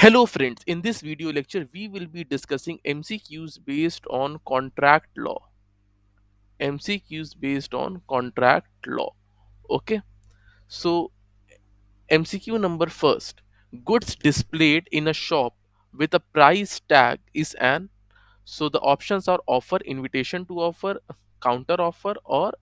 Hello friends, in this video lecture we will be discussing MCQs based on contract law. MCQs based on contract law. Okay, so MCQ number first. Goods displayed in a shop with a price tag is an. So the options are offer, invitation to offer, counter offer, or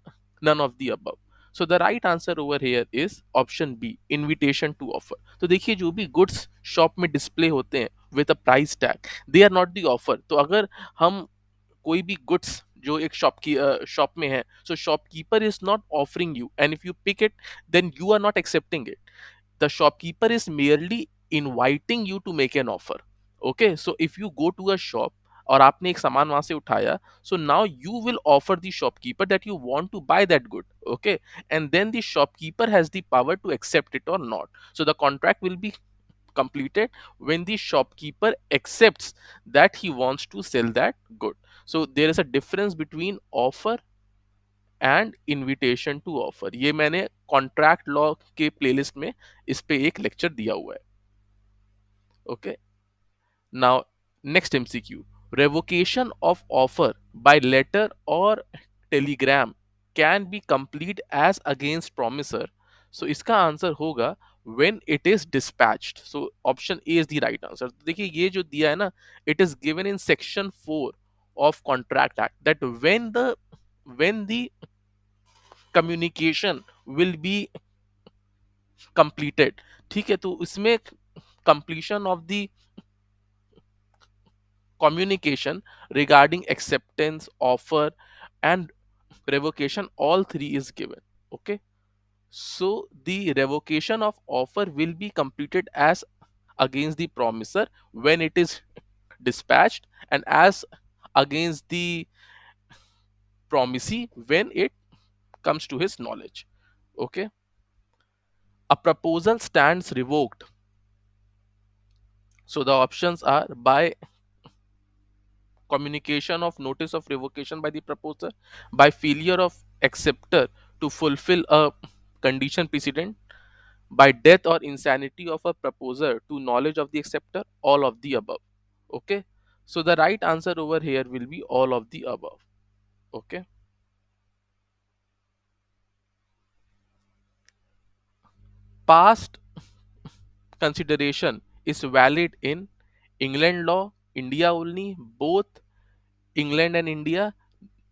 none of the above. So the right answer over here is option B, invitation to offer. तो देखिए जो भी goods shop में display होते हैं with a price tag, they are not the offer. तो अगर हम कोई भी गुड्स जो एक शॉप में है, so shopkeeper is not offering you and if you pick it then you are not accepting it. The shopkeeper is merely inviting you to make an offer. Okay, so if you go to a shop और आपने एक सामान वहां से उठाया, so now you will offer the shopkeeper that you want to buy that good. Okay, and then the shopkeeper has the power to accept it or not. So the contract will be completed when the shopkeeper accepts that he wants to sell that good. So there is a difference between offer and invitation to offer. ये मैंने contract law के playlist में इस पे एक lecture दिया हुआ है. Okay, now next MCQ. Revocation of offer by letter और telegram can be complete as against promisor. So इसका आंसर होगा when it is dispatched. So option A is the right answer. तो देखिए ये जो दिया है ना, it is given in section 4 of contract act that when the communication will be completed. ठीक है, तो इसमें completion of the communication regarding acceptance, offer, and revocation, all three is given. Okay, so the revocation of offer will be completed as against the promisor when it is dispatched, and as against the promisee when it comes to his knowledge. Okay, a proposal stands revoked. So the options are by communication of notice of revocation by the proposer, by failure of acceptor to fulfill a condition precedent, by death or insanity of a proposer to knowledge of the acceptor, all of the above. Okay, so the right answer over here will be all of the above. Okay, past consideration is valid in England law, India only, both England and India,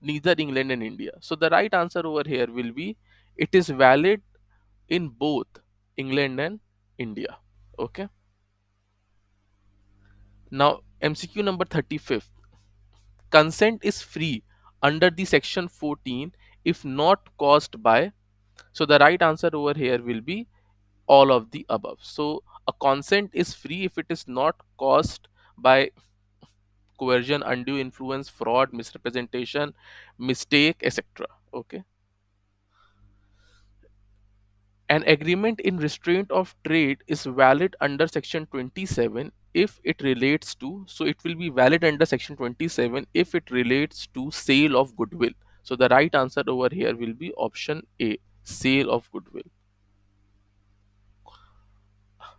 neither England and India. So the right answer over here will be it is valid in both England and India. Okay. Now MCQ number 35th. Consent is free under the section 14 if not caused by. So the right answer over here will be all of the above. So a consent is free if it is not caused by coercion, undue influence, fraud, misrepresentation, mistake, etc. Okay. An agreement in restraint of trade is valid under section 27 if it relates to, so it will be valid under section 27 if it relates to sale of goodwill. So the right answer over here will be option A, sale of goodwill.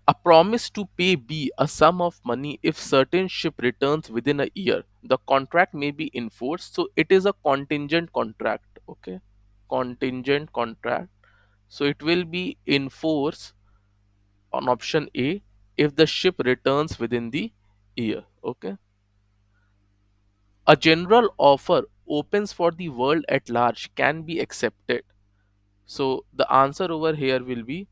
A promise to pay B a sum of money if certain ship returns within a year. The contract may be enforced. So it is a contingent contract. Okay. Contingent contract. So it will be enforced on option A if the ship returns within the year. Okay. A general offer opens for the world at large can be accepted. So the answer over here will be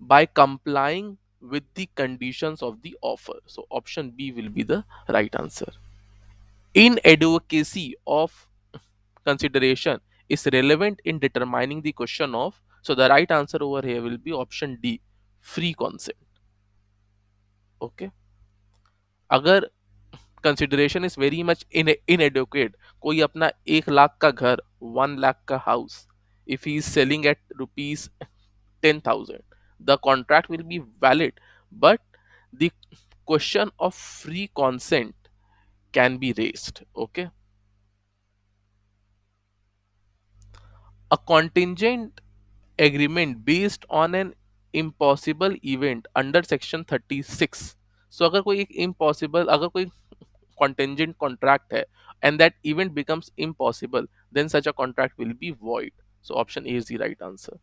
by complying with the conditions of the offer. So option B will be the right answer. Inadvocacy of consideration is relevant in determining the question of. So the right answer over here will be option D, free consent. Okay. अगर consideration is very much inadequate, कोई अपना 1 लाख का घर, 1 लाख का house, if he is selling at rupees 10,000, the contract will be valid, but the question of free consent can be raised. Okay, a contingent agreement based on an impossible event under section 36। सो अगर कोई एक impossible, अगर कोई contingent contract है and that event becomes impossible, then such a contract will be void. So option A is the right answer.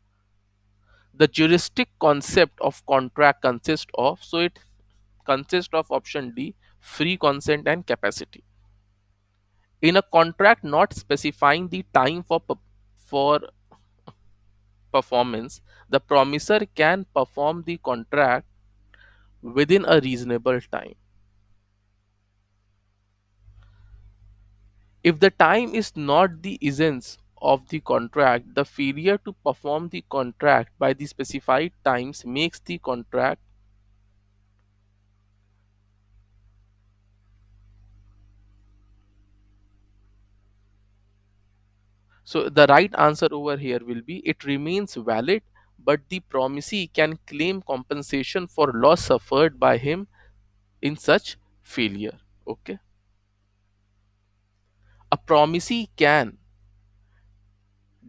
The juristic concept of contract consists of, so it consists of option D, free consent and capacity. In a contract not specifying the time for performance, the promisor can perform the contract within a reasonable time. If the time is not the essence of the contract, the failure to perform the contract by the specified times makes the contract. So the right answer over here will be it remains valid, but the promisee can claim compensation for loss suffered by him in such failure. Okay. A promisee can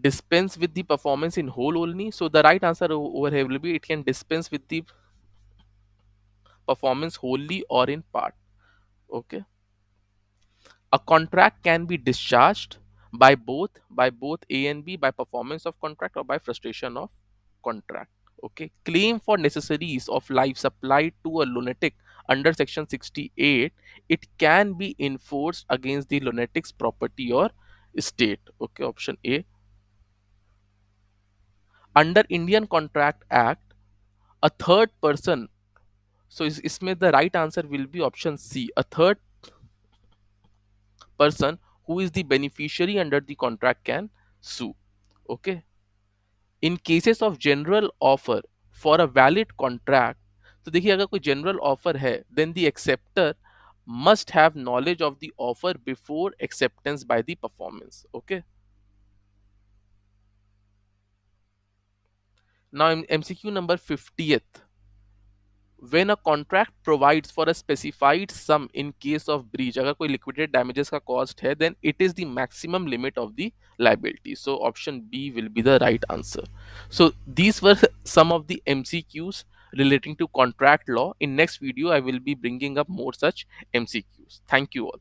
dispense with the performance in whole only. So the right answer over here will be it can dispense with the performance wholly or in part. Okay. A contract can be discharged by both A and B, by performance of contract or by frustration of contract. Okay. Claim for necessaries of life supplied to a lunatic under section 68, it can be enforced against the lunatic's property or estate. Okay, option A. Under Indian Contract Act, a third person, so इसमें the right answer will be option C. A third person who is the beneficiary under the contract can sue. Okay. In cases of general offer for a valid contract, तो देखिए अगर कोई general offer है, then the acceptor must have knowledge of the offer before acceptance by the performance. Okay. Now in MCQ number 50th, when a contract provides for a specified sum in case of breach, अगर कोई liquidated damages का cost है, then it is the maximum limit of the liability. So option B will be the right answer. So these were some of the MCQs relating to contract law. In next video I will be bringing up more such MCQs. Thank you all.